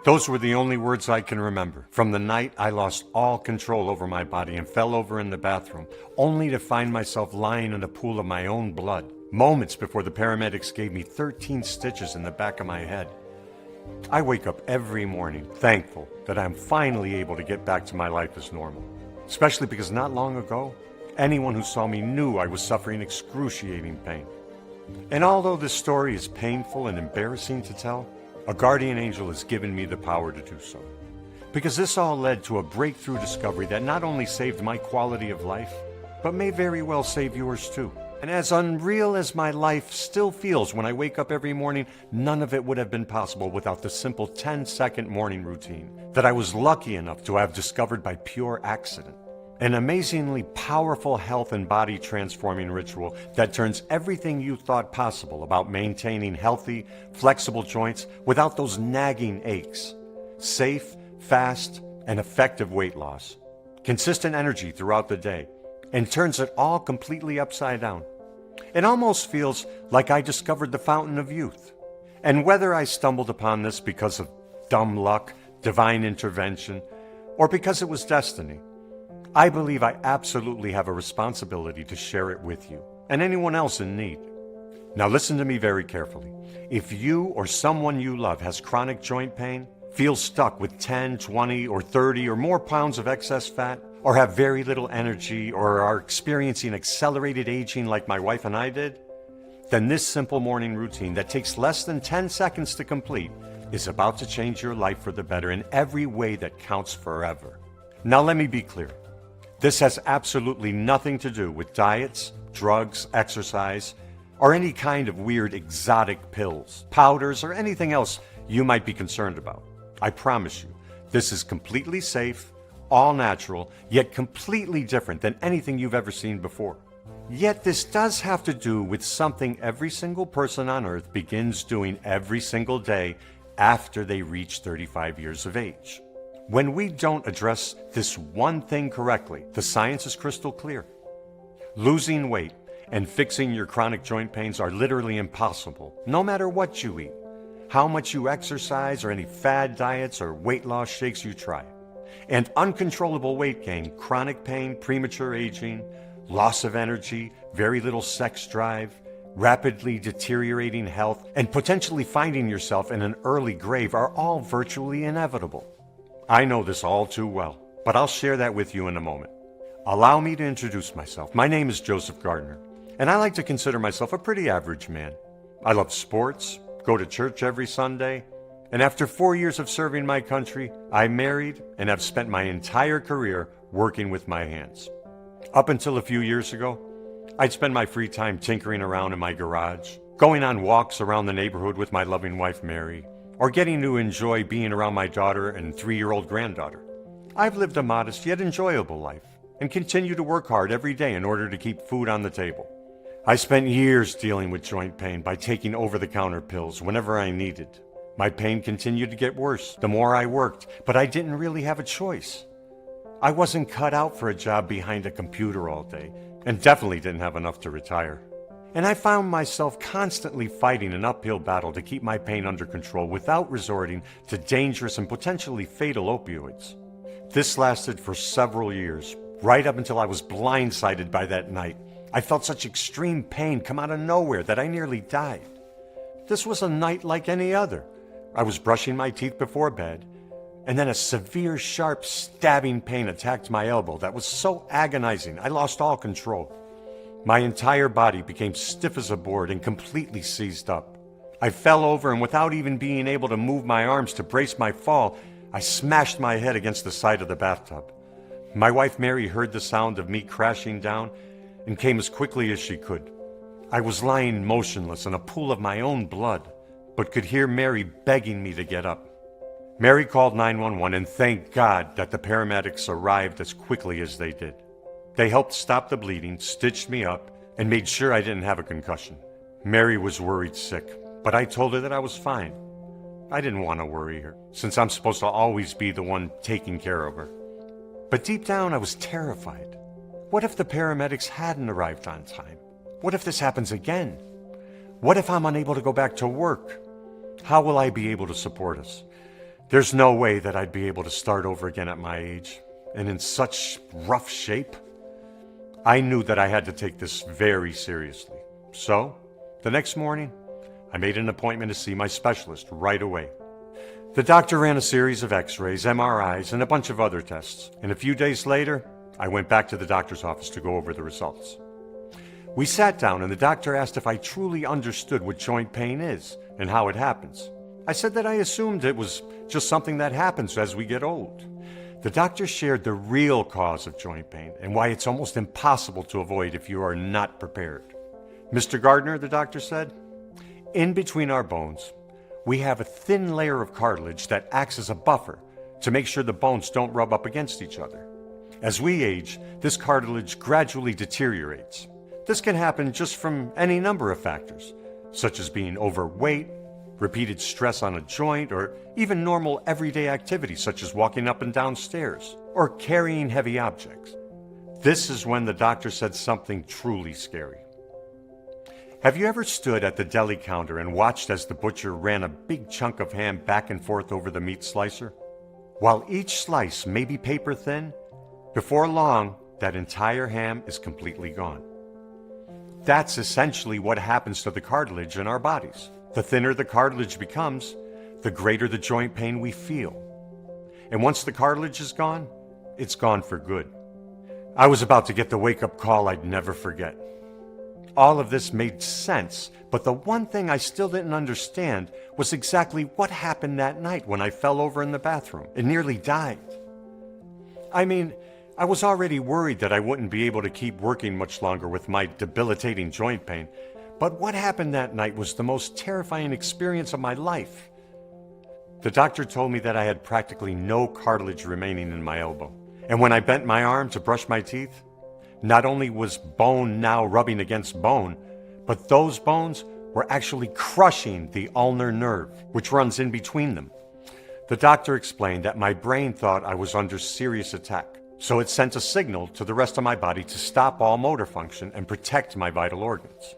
Those were the only words I can remember. From the night I lost all control over my body and fell over in the bathroom, only to find myself lying in a pool of my own blood, moments before the paramedics gave me 13 stitches in the back of my head. I wake up every morning thankful that I'm finally able to get back to my life as normal, especially because not long ago, anyone who saw me knew I was suffering excruciating pain. And although this story is painful and embarrassing to tell, a guardian angel has given me the power to do so. Because this all led to a breakthrough discovery that not only saved my quality of life, but may very well save yours too. And as unreal as my life still feels when I wake up every morning, none of it would have been possible without the simple 10-second morning routine that I was lucky enough to have discovered by pure accident. An amazingly powerful health and body transforming ritual that turns everything you thought possible about maintaining healthy, flexible joints without those nagging aches. Safe, fast, and effective weight loss. Consistent energy throughout the day, and turns it all completely upside down. It almost feels like I discovered the fountain of youth. And whether I stumbled upon this because of dumb luck, divine intervention, or because it was destiny, I believe I absolutely have a responsibility to share it with you and anyone else in need. Now listen to me very carefully. If you or someone you love has chronic joint pain, feels stuck with 10, 20, or 30 or more pounds of excess fat, or have very little energy, or are experiencing accelerated aging like my wife and I did, then this simple morning routine that takes less than 10 seconds to complete is about to change your life for the better in every way that counts forever. Now let me be clear. This has absolutely nothing to do with diets, drugs, exercise, or any kind of weird exotic pills, powders, or anything else you might be concerned about. I promise you, this is completely safe, all natural, yet completely different than anything you've ever seen before. Yet this does have to do with something every single person on earth begins doing every single day after they reach 35 years of age. When we don't address this one thing correctly, the science is crystal clear. Losing weight and fixing your chronic joint pains are literally impossible, no matter what you eat, how much you exercise, or any fad diets or weight loss shakes you try. And uncontrollable weight gain, chronic pain, premature aging, loss of energy, very little sex drive, rapidly deteriorating health, and potentially finding yourself in an early grave are all virtually inevitable. I know this all too well, but I'll share that with you in a moment. Allow me to introduce myself. My name is Joseph Gardner, and I like to consider myself a pretty average man. I love sports, go to church every Sunday, and after 4 years of serving my country, I married and have spent my entire career working with my hands. Up until a few years ago, I'd spend my free time tinkering around in my garage, going on walks around the neighborhood with my loving wife, Mary, or getting to enjoy being around my daughter and 3-year-old granddaughter. I've lived a modest yet enjoyable life and continue to work hard every day in order to keep food on the table. I spent years dealing with joint pain by taking over-the-counter pills whenever I needed. My pain continued to get worse the more I worked, but I didn't really have a choice. I wasn't cut out for a job behind a computer all day, and definitely didn't have enough to retire. And I found myself constantly fighting an uphill battle to keep my pain under control without resorting to dangerous and potentially fatal opioids. This lasted for several years, right up until I was blindsided by that night. I felt such extreme pain come out of nowhere that I nearly died. This was a night like any other. I was brushing my teeth before bed, and then a severe, sharp, stabbing pain attacked my elbow that was so agonizing I lost all control. My entire body became stiff as a board and completely seized up. I fell over, and without even being able to move my arms to brace my fall, I smashed my head against the side of the bathtub. My wife Mary heard the sound of me crashing down and came as quickly as she could. I was lying motionless in a pool of my own blood, but could hear Mary begging me to get up. Mary called 911, and thank God that the paramedics arrived as quickly as they did. They helped stop the bleeding, stitched me up, and made sure I didn't have a concussion. Mary was worried sick, but I told her that I was fine. I didn't want to worry her, since I'm supposed to always be the one taking care of her. But deep down, I was terrified. What if the paramedics hadn't arrived on time? What if this happens again? What if I'm unable to go back to work? How will I be able to support us? There's no way that I'd be able to start over again at my age, and in such rough shape. I knew that I had to take this very seriously. So, the next morning, I made an appointment to see my specialist right away. The doctor ran a series of x-rays, MRIs, and a bunch of other tests, and a few days later, I went back to the doctor's office to go over the results. We sat down and the doctor asked if I truly understood what joint pain is and how it happens. I said that I assumed it was just something that happens as we get old. The doctor shared the real cause of joint pain and why it's almost impossible to avoid if you are not prepared. Mr. Gardner, the doctor said, in between our bones, we have a thin layer of cartilage that acts as a buffer to make sure the bones don't rub up against each other. As we age, this cartilage gradually deteriorates. This can happen just from any number of factors, such as being overweight, repeated stress on a joint, or even normal everyday activities such as walking up and down stairs or carrying heavy objects. This is when the doctor said something truly scary. Have you ever stood at the deli counter and watched as the butcher ran a big chunk of ham back and forth over the meat slicer? While each slice may be paper thin, before long, that entire ham is completely gone. That's essentially what happens to the cartilage in our bodies. The thinner the cartilage becomes, the greater the joint pain we feel. And once the cartilage is gone, it's gone for good. I was about to get the wake-up call I'd never forget. All of this made sense, but the one thing I still didn't understand was exactly what happened that night when I fell over in the bathroom and nearly died. I mean, I was already worried that I wouldn't be able to keep working much longer with my debilitating joint pain, but what happened that night was the most terrifying experience of my life. The doctor told me that I had practically no cartilage remaining in my elbow, and when I bent my arm to brush my teeth, not only was bone now rubbing against bone, but those bones were actually crushing the ulnar nerve, which runs in between them. The doctor explained that my brain thought I was under serious attack, so it sent a signal to the rest of my body to stop all motor function and protect my vital organs.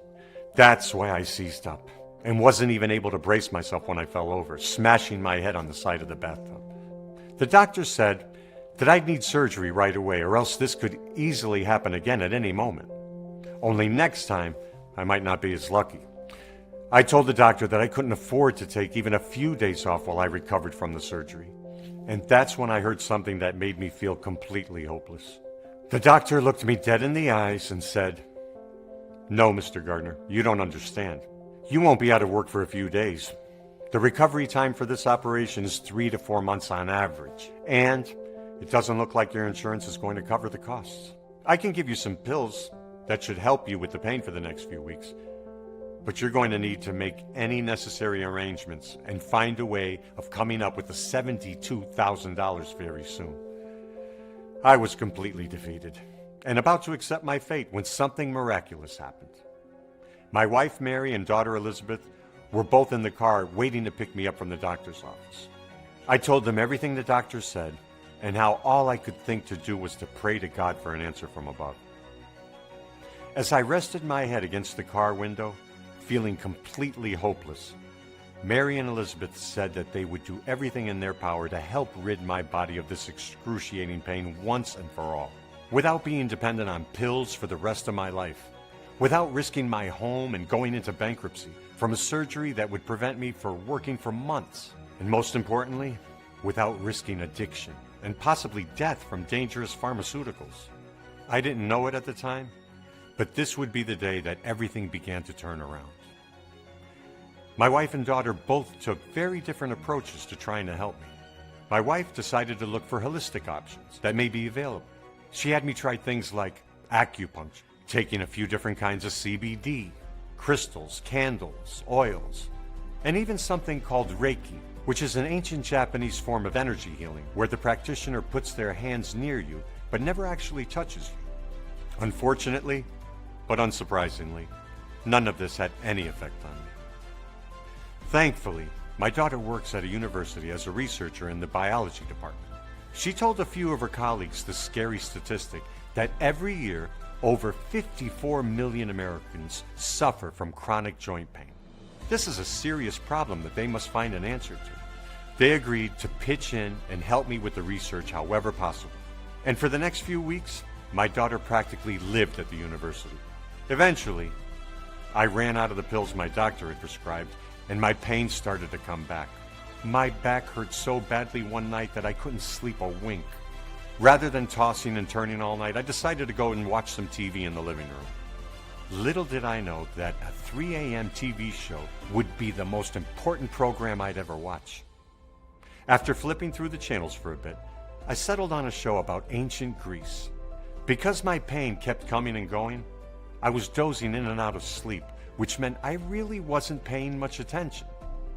That's why I seized up and wasn't even able to brace myself when I fell over, smashing my head on the side of the bathtub. The doctor said that I'd need surgery right away, or else this could easily happen again at any moment. Only next time, I might not be as lucky. I told the doctor that I couldn't afford to take even a few days off while I recovered from the surgery. And that's when I heard something that made me feel completely hopeless. The doctor looked me dead in the eyes and said, "No, Mr. Gardner, you don't understand. You won't be out of work for a few days. The recovery time for this operation is 3 to 4 months on average, and it doesn't look like your insurance is going to cover the costs. I can give you some pills that should help you with the pain for the next few weeks, but you're going to need to make any necessary arrangements and find a way of coming up with the $72,000 very soon." I was completely defeated and about to accept my fate when something miraculous happened. My wife Mary and daughter Elizabeth were both in the car waiting to pick me up from the doctor's office. I told them everything the doctor said and how all I could think to do was to pray to God for an answer from above. As I rested my head against the car window, feeling completely hopeless, Mary and Elizabeth said that they would do everything in their power to help rid my body of this excruciating pain once and for all, without being dependent on pills for the rest of my life, without risking my home and going into bankruptcy from a surgery that would prevent me from working for months, and most importantly, without risking addiction and possibly death from dangerous pharmaceuticals. I didn't know it at the time, but this would be the day that everything began to turn around. My wife and daughter both took very different approaches to trying to help me. My wife decided to look for holistic options that may be available. She had me try things like acupuncture, taking a few different kinds of CBD, crystals, candles, oils, and even something called Reiki, which is an ancient Japanese form of energy healing where the practitioner puts their hands near you but never actually touches you. Unfortunately, but unsurprisingly, none of this had any effect on me. Thankfully, my daughter works at a university as a researcher in the biology department. She told a few of her colleagues the scary statistic that every year, over 54 million Americans suffer from chronic joint pain. This is a serious problem that they must find an answer to. They agreed to pitch in and help me with the research however possible. And for the next few weeks, my daughter practically lived at the university. Eventually, I ran out of the pills my doctor had prescribed, and my pain started to come back. My back hurt so badly one night that I couldn't sleep a wink. Rather than tossing and turning all night, I decided to go and watch some TV in the living room. Little did I know that a 3 a.m. TV show would be the most important program I'd ever watch. After flipping through the channels for a bit, I settled on a show about ancient Greece. Because my pain kept coming and going, I was dozing in and out of sleep, which meant I really wasn't paying much attention.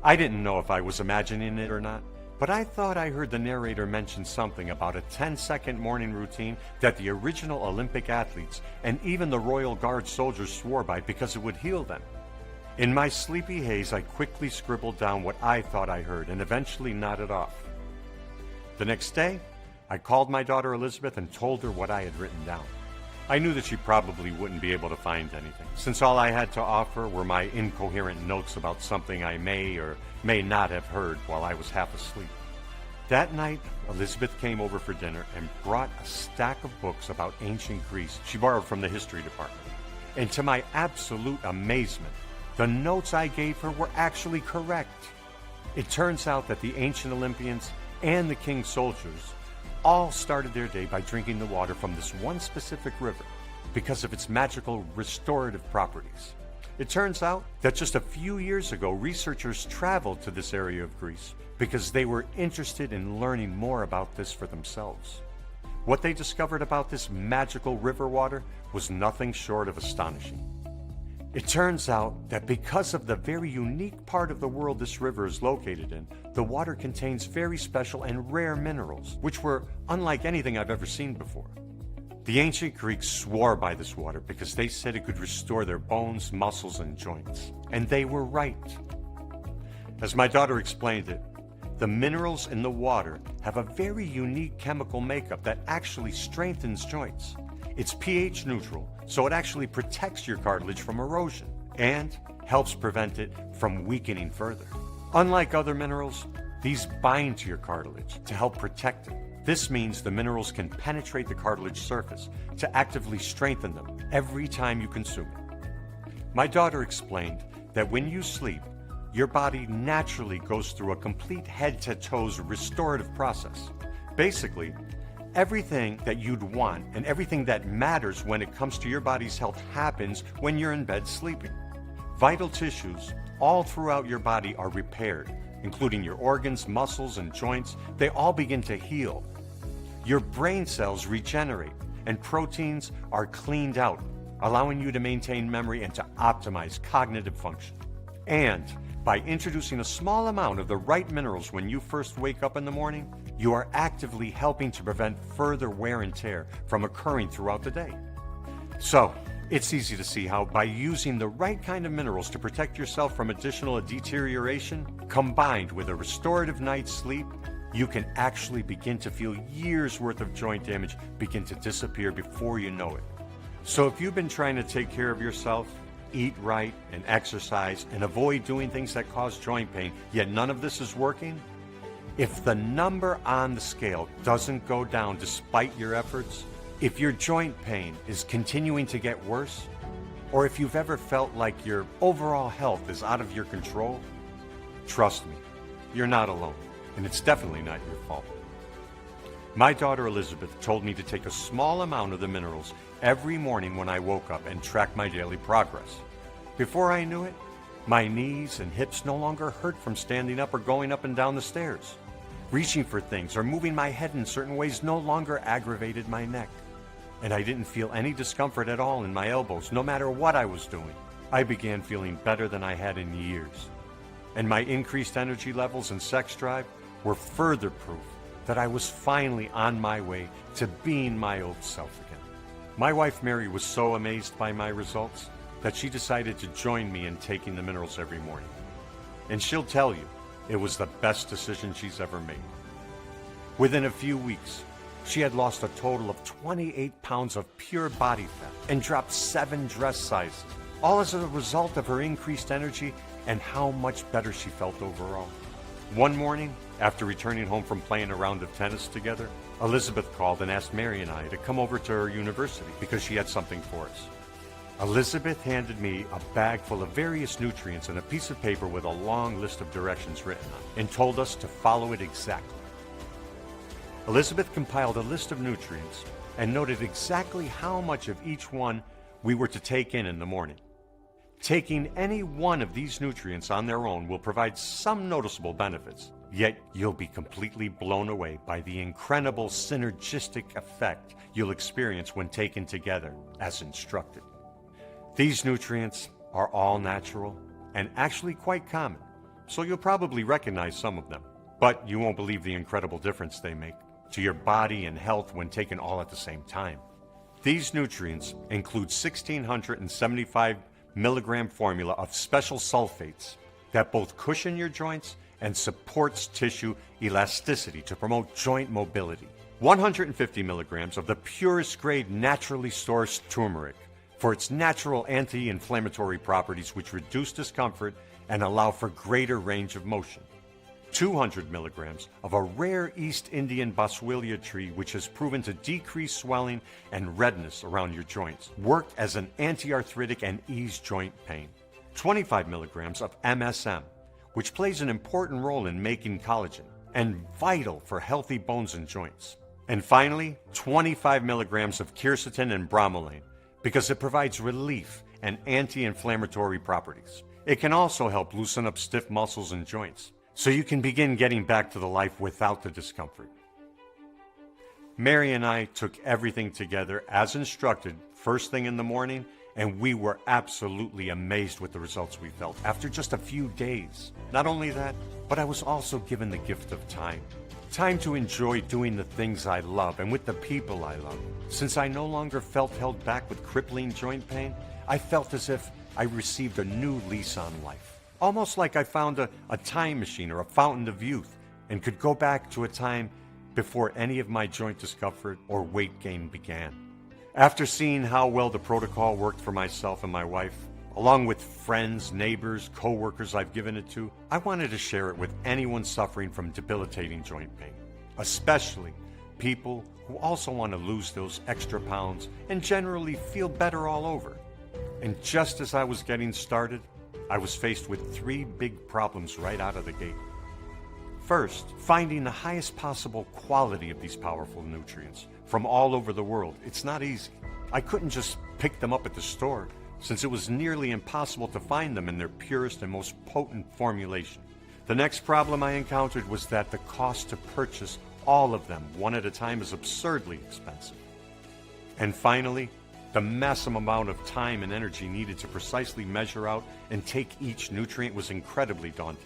I didn't know if I was imagining it or not, but I thought I heard the narrator mention something about a 10-second morning routine that the original Olympic athletes and even the Royal Guard soldiers swore by because it would heal them. In my sleepy haze, I quickly scribbled down what I thought I heard and eventually nodded off. The next day, I called my daughter Elizabeth and told her what I had written down. I knew that she probably wouldn't be able to find anything, since all I had to offer were my incoherent notes about something I may or may not have heard while I was half asleep. That night, Elizabeth came over for dinner and brought a stack of books about ancient Greece she borrowed from the history department. And to my absolute amazement, the notes I gave her were actually correct. It turns out that the ancient Olympians and the king's soldiers all started their day by drinking the water from this one specific river because of its magical restorative properties. It turns out that just a few years ago, researchers traveled to this area of Greece because they were interested in learning more about this for themselves. What they discovered about this magical river water was nothing short of astonishing. It turns out that because of the very unique part of the world this river is located in, the water contains very special and rare minerals, which were unlike anything I've ever seen before. The ancient Greeks swore by this water because they said it could restore their bones, muscles, and joints. And they were right. As my daughter explained it, the minerals in the water have a very unique chemical makeup that actually strengthens joints. It's pH neutral, so it actually protects your cartilage from erosion and helps prevent it from weakening further. Unlike other minerals, these bind to your cartilage to help protect it. This means the minerals can penetrate the cartilage surface to actively strengthen them every time you consume it. My daughter explained that when you sleep, your body naturally goes through a complete head-to-toes restorative process. Basically, everything that you'd want and everything that matters when it comes to your body's health happens when you're in bed sleeping. Vital tissues all throughout your body are repaired, including your organs, muscles, and joints. They all begin to heal. Your brain cells regenerate, and proteins are cleaned out, allowing you to maintain memory and to optimize cognitive function. And by introducing a small amount of the right minerals when you first wake up in the morning, you are actively helping to prevent further wear and tear from occurring throughout the day. So, it's easy to see how by using the right kind of minerals to protect yourself from additional deterioration, combined with a restorative night's sleep, you can actually begin to feel years worth of joint damage begin to disappear before you know it. So if you've been trying to take care of yourself, eat right and exercise and avoid doing things that cause joint pain, yet none of this is working, if the number on the scale doesn't go down despite your efforts, if your joint pain is continuing to get worse, or if you've ever felt like your overall health is out of your control, trust me, you're not alone, and it's definitely not your fault. My daughter Elizabeth told me to take a small amount of the minerals every morning when I woke up and track my daily progress. Before I knew it, my knees and hips no longer hurt from standing up or going up and down the stairs. Reaching for things or moving my head in certain ways no longer aggravated my neck. And I didn't feel any discomfort at all in my elbows, no matter what I was doing. I began feeling better than I had in years. And my increased energy levels and sex drive were further proof that I was finally on my way to being my old self again. My wife Mary was so amazed by my results that she decided to join me in taking the minerals every morning. And she'll tell you, it was the best decision she's ever made. Within a few weeks, she had lost a total of 28 pounds of pure body fat and dropped 7 dress sizes, all as a result of her increased energy and how much better she felt overall. One morning, After returning home from playing a round of tennis together, Elizabeth called and asked Mary and I to come over to her university because she had something for us. Elizabeth handed me a bag full of various nutrients and a piece of paper with a long list of directions written on it, and told us to follow it exactly. Elizabeth compiled a list of nutrients and noted exactly how much of each one we were to take in the morning. Taking any one of these nutrients on their own will provide some noticeable benefits, yet you'll be completely blown away by the incredible synergistic effect you'll experience when taken together as instructed. These nutrients are all natural and actually quite common, so you'll probably recognize some of them, but you won't believe the incredible difference they make to your body and health when taken all at the same time. These nutrients include 1,675 milligram formula of special sulfates that both cushion your joints and supports tissue elasticity to promote joint mobility. 150 milligrams of the purest grade naturally sourced turmeric for its natural anti-inflammatory properties which reduce discomfort and allow for greater range of motion. 200 milligrams of a rare East Indian boswellia tree which has proven to decrease swelling and redness around your joints, work as an anti-arthritic and ease joint pain. 25 milligrams of MSM, which plays an important role in making collagen and vital for healthy bones and joints. And finally, 25 milligrams of quercetin and bromelain, because it provides relief and anti-inflammatory properties. It can also help loosen up stiff muscles and joints, so you can begin getting back to the life without the discomfort. Mary and I took everything together as instructed first thing in the morning, and we were absolutely amazed with the results we felt after just a few days. Not only that, but I was also given the gift of time. Time to enjoy doing the things I love and with the people I love. Since I no longer felt held back with crippling joint pain, I felt as if I received a new lease on life. Almost like I found a time machine or a fountain of youth and could go back to a time before any of my joint discomfort or weight gain began. After seeing how well the protocol worked for myself and my wife, along with friends, neighbors, co-workers I've given it to, I wanted to share it with anyone suffering from debilitating joint pain, especially people who also want to lose those extra pounds and generally feel better all over. And just as I was getting started, I was faced with 3 big problems right out of the gate. First, finding the highest possible quality of these powerful nutrients from all over the world. It's not easy. I couldn't just pick them up at the store, since it was nearly impossible to find them in their purest and most potent formulation. The next problem I encountered was that the cost to purchase all of them one at a time is absurdly expensive. And finally, the massive amount of time and energy needed to precisely measure out and take each nutrient was incredibly daunting.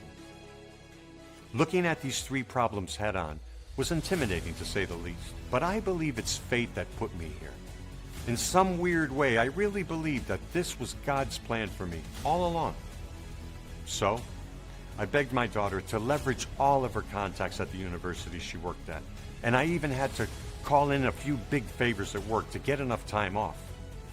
Looking at these 3 problems head on was intimidating to say the least, but I believe it's fate that put me here. In some weird way, I really believe that this was God's plan for me all along. So, I begged my daughter to leverage all of her contacts at the university she worked at, and I even had to call in a few big favors at work to get enough time off.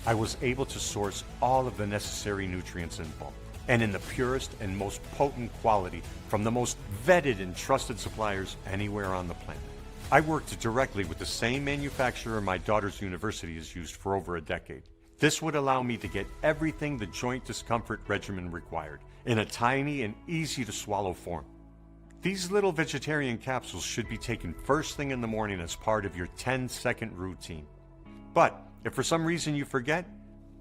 I was able to source all of the necessary nutrients in bulk, and in the purest and most potent quality from the most vetted and trusted suppliers anywhere on the planet. I worked directly with the same manufacturer my daughter's university has used for over a decade. This would allow me to get everything the joint discomfort regimen required in a tiny and easy to swallow form. These little vegetarian capsules should be taken first thing in the morning as part of your 10-second routine. But if for some reason you forget,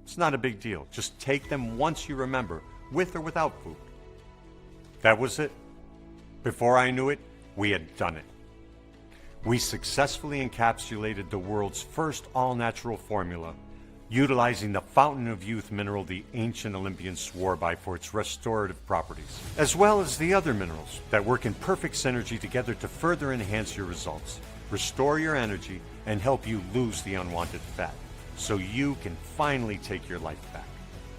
it's not a big deal. Just take them once you remember, with or without food. That was it. Before I knew it, we had done it. We successfully encapsulated the world's first all-natural formula, utilizing the fountain of youth mineral the ancient Olympians swore by for its restorative properties, as well as the other minerals that work in perfect synergy together to further enhance your results, restore your energy, and help you lose the unwanted fat, so you can finally take your life back.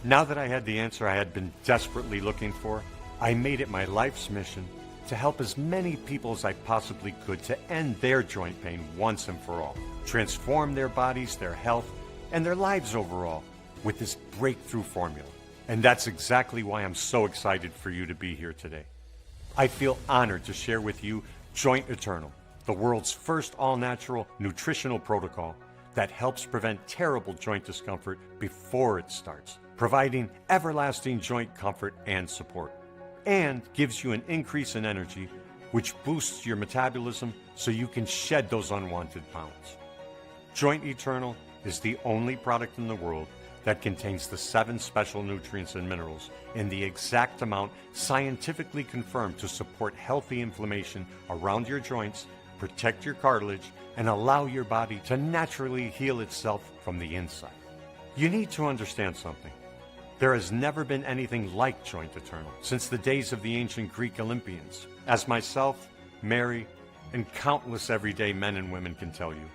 Now that I had the answer I had been desperately looking for, I made it my life's mission to help as many people as I possibly could to end their joint pain once and for all, transform their bodies, their health, and their lives overall with this breakthrough formula. And that's exactly why I'm so excited for you to be here today. I feel honored to share with you Joint Eternal, the world's first all-natural nutritional protocol that helps prevent terrible joint discomfort before it starts, providing everlasting joint comfort and support, and gives you an increase in energy, which boosts your metabolism so you can shed those unwanted pounds. Joint Eternal is the only product in the world that contains the 7 special nutrients and minerals in the exact amount scientifically confirmed to support healthy inflammation around your joints, protect your cartilage, and allow your body to naturally heal itself from the inside. You need to understand something. There has never been anything like Joint Eternal since the days of the ancient Greek Olympians, as myself, Mary, and countless everyday men and women can tell you.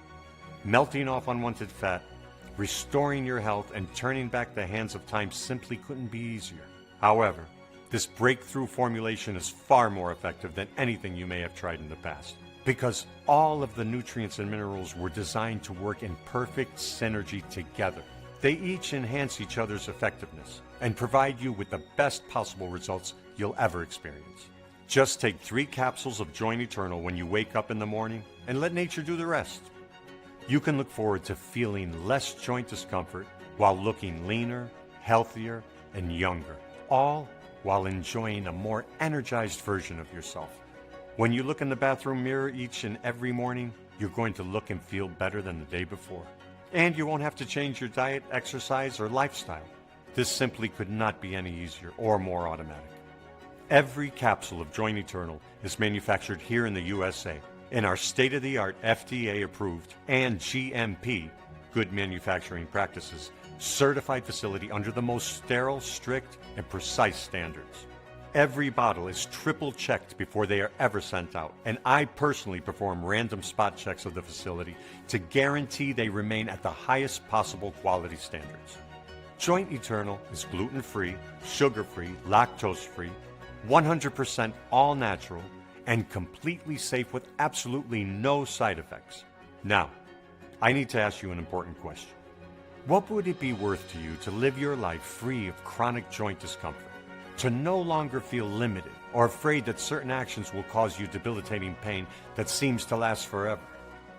Melting off unwanted fat, restoring your health, and turning back the hands of time simply couldn't be easier. However, this breakthrough formulation is far more effective than anything you may have tried in the past, because all of the nutrients and minerals were designed to work in perfect synergy together. They each enhance each other's effectiveness and provide you with the best possible results you'll ever experience. Just take 3 capsules of Joint Eternal when you wake up in the morning and let nature do the rest. You can look forward to feeling less joint discomfort while looking leaner, healthier, and younger, all while enjoying a more energized version of yourself. When you look in the bathroom mirror each and every morning, you're going to look and feel better than the day before. And you won't have to change your diet, exercise, or lifestyle. This simply could not be any easier or more automatic. Every capsule of Joint Eternal is manufactured here in the USA in our state-of-the-art FDA-approved and GMP, Good Manufacturing Practices, certified facility under the most sterile, strict, and precise standards. Every bottle is triple-checked before they are ever sent out, and I personally perform random spot checks of the facility to guarantee they remain at the highest possible quality standards. Joint Eternal is gluten-free, sugar-free, lactose-free, 100% all-natural, and completely safe with absolutely no side effects. Now, I need to ask you an important question. What would it be worth to you to live your life free of chronic joint discomfort? To no longer feel limited or afraid that certain actions will cause you debilitating pain that seems to last forever?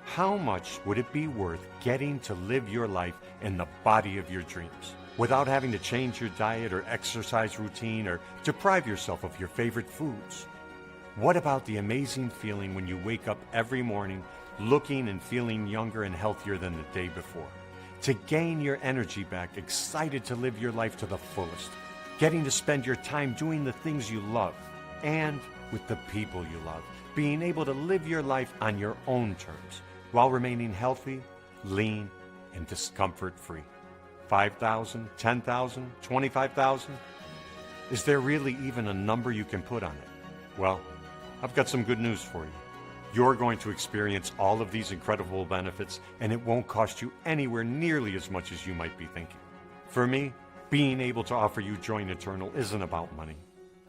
How much would it be worth getting to live your life in the body of your dreams without having to change your diet or exercise routine or deprive yourself of your favorite foods? What about the amazing feeling when you wake up every morning looking and feeling younger and healthier than the day before? To gain your energy back, excited to live your life to the fullest, getting to spend your time doing the things you love and with the people you love, being able to live your life on your own terms while remaining healthy, lean, and discomfort-free. 5,000, 10,000, 25,000? Is there really even a number you can put on it? Well, I've got some good news for you. You're going to experience all of these incredible benefits, and it won't cost you anywhere nearly as much as you might be thinking. For me, being able to offer you Joint Eternal isn't about money.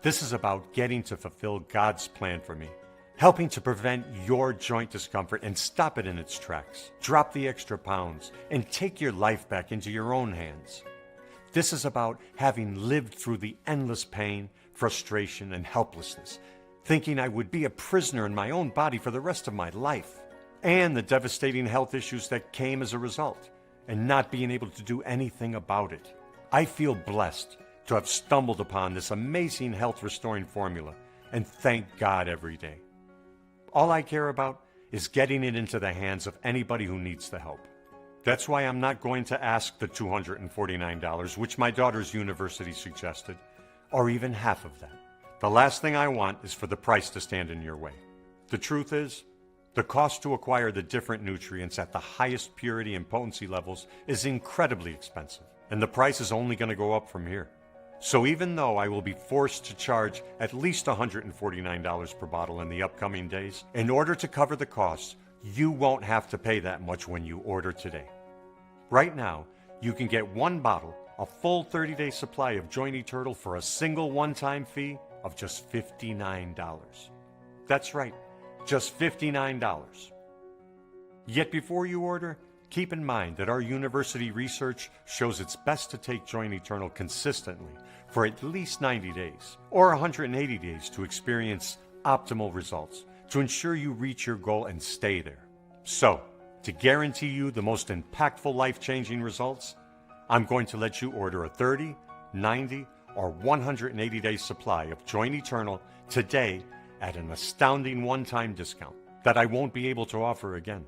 This is about getting to fulfill God's plan for me, helping to prevent your joint discomfort and stop it in its tracks, drop the extra pounds, and take your life back into your own hands. This is about having lived through the endless pain, frustration, and helplessness, thinking I would be a prisoner in my own body for the rest of my life, and the devastating health issues that came as a result, and not being able to do anything about it. I feel blessed to have stumbled upon this amazing health-restoring formula, and thank God every day. All I care about is getting it into the hands of anybody who needs the help. That's why I'm not going to ask the $249, which my daughter's university suggested, or even half of that. The last thing I want is for the price to stand in your way. The truth is, the cost to acquire the different nutrients at the highest purity and potency levels is incredibly expensive, and the price is only going to go up from here. So even though I will be forced to charge at least $149 per bottle in the upcoming days, in order to cover the costs, you won't have to pay that much when you order today. Right now, you can get one bottle, a full 30-day supply of Joint Eternal for a single one-time fee of just $59. That's right, just $59. Yet before you order, keep in mind that our university research shows it's best to take Joint Eternal consistently for at least 90 days or 180 days to experience optimal results, to ensure you reach your goal and stay there. So, to guarantee you the most impactful life-changing results, I'm going to let you order a 30, 90, or 180-day supply of Joint Eternal today at an astounding one-time discount that I won't be able to offer again.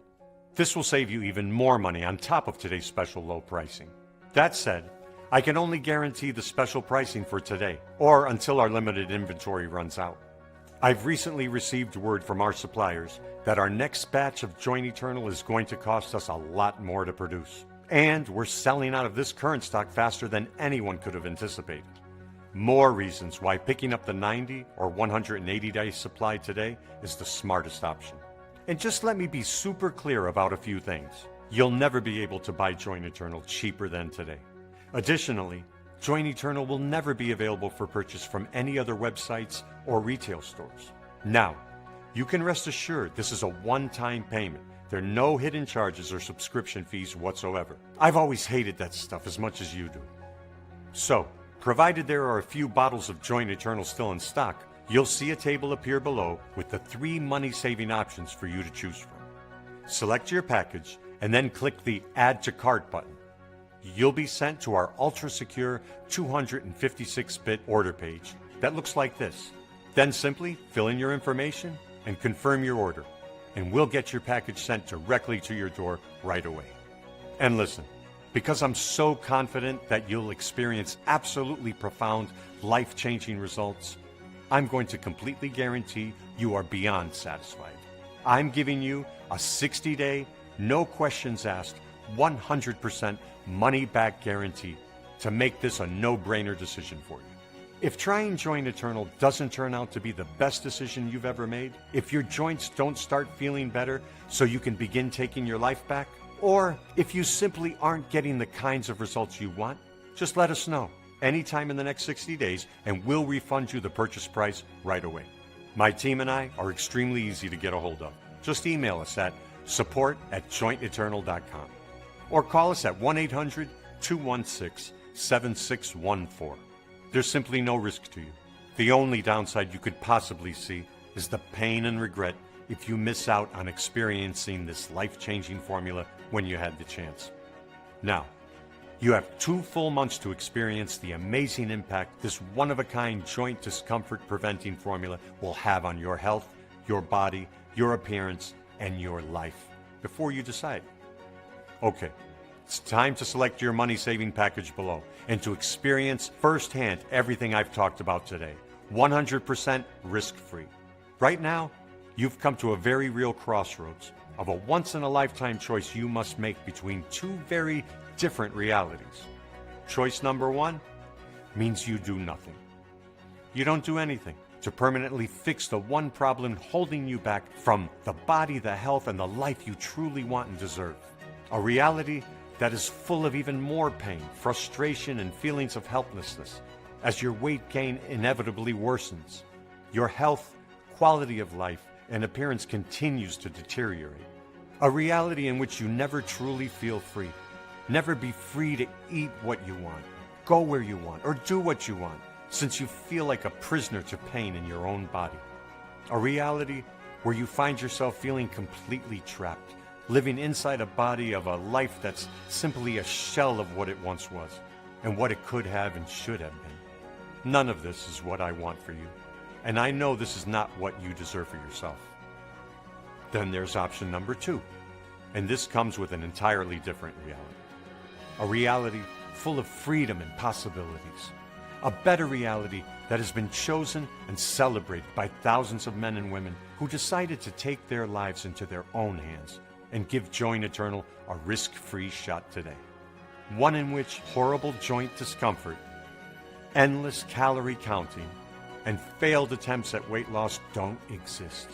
This will save you even more money on top of today's special low pricing. That said, I can only guarantee the special pricing for today, or until our limited inventory runs out. I've recently received word from our suppliers that our next batch of Joint Eternal is going to cost us a lot more to produce. And we're selling out of this current stock faster than anyone could have anticipated. More reasons why picking up the 90 or 180-day supply today is the smartest option. And just let me be super clear about a few things. You'll never be able to buy Joint Eternal cheaper than today. Additionally, Joint Eternal will never be available for purchase from any other websites or retail stores. Now, you can rest assured this is a one-time payment. There are no hidden charges or subscription fees whatsoever. I've always hated that stuff as much as you do. So, provided there are a few bottles of Joint Eternal still in stock, you'll see a table appear below with the 3 money-saving options for you to choose from. Select your package and then click the Add to Cart button. You'll be sent to our ultra-secure 256-bit order page that looks like this. Then simply fill in your information and confirm your order, and we'll get your package sent directly to your door right away. And listen, because I'm so confident that you'll experience absolutely profound, life-changing results, I'm going to completely guarantee you are beyond satisfied. I'm giving you a 60-day, no questions asked, 100% money-back guarantee to make this a no-brainer decision for you. If trying Joint Eternal doesn't turn out to be the best decision you've ever made, if your joints don't start feeling better so you can begin taking your life back, or if you simply aren't getting the kinds of results you want, just let us know anytime in the next 60 days and we'll refund you the purchase price right away. My team and I are extremely easy to get a hold of. Just email us at support@jointeternal.com or call us at 1-800-216-7614. There's simply no risk to you. The only downside you could possibly see is the pain and regret if you miss out on experiencing this life-changing formula when you had the chance. Now, you have 2 full months to experience the amazing impact this one-of-a-kind joint discomfort-preventing formula will have on your health, your body, your appearance, and your life before you decide. Okay, it's time to select your money-saving package below and to experience firsthand everything I've talked about today. 100% risk-free. Right now, you've come to a very real crossroads of a once-in-a-lifetime choice you must make between 2 very different realities. Choice number 1 means you do nothing. You don't do anything to permanently fix the one problem holding you back from the body, the health, and the life you truly want and deserve. A reality that is full of even more pain, frustration, and feelings of helplessness as your weight gain inevitably worsens. Your health, quality of life, and appearance continues to deteriorate. A reality in which you never truly feel free. Never be free to eat what you want, go where you want, or do what you want, since you feel like a prisoner to pain in your own body. A reality where you find yourself feeling completely trapped, living inside a body of a life that's simply a shell of what it once was, and what it could have and should have been. None of this is what I want for you, and I know this is not what you deserve for yourself. Then there's option number 2, and this comes with an entirely different reality. A reality full of freedom and possibilities. A better reality that has been chosen and celebrated by thousands of men and women who decided to take their lives into their own hands and give Joint Eternal a risk-free shot today. One in which horrible joint discomfort, endless calorie counting, and failed attempts at weight loss don't exist.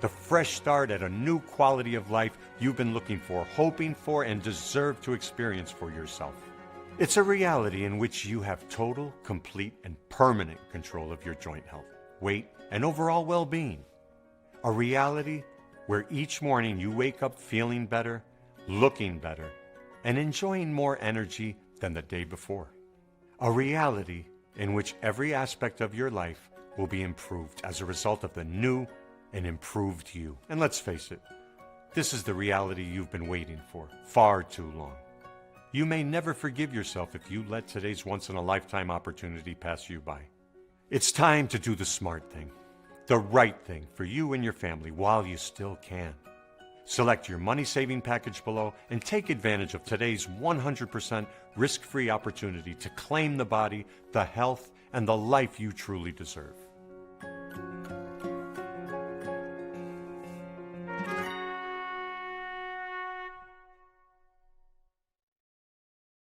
The fresh start at a new quality of life you've been looking for, hoping for, and deserve to experience for yourself. It's a reality in which you have total, complete, and permanent control of your joint health, weight, and overall well-being. A reality where each morning you wake up feeling better, looking better, and enjoying more energy than the day before. A reality in which every aspect of your life will be improved as a result of the new, an improved you. And let's face it, this is the reality you've been waiting for far too long. You may never forgive yourself if you let today's once-in-a-lifetime opportunity pass you by. It's time to do the smart thing, the right thing for you and your family while you still can. Select your money-saving package below and take advantage of today's 100% risk-free opportunity to claim the body, the health, and the life you truly deserve.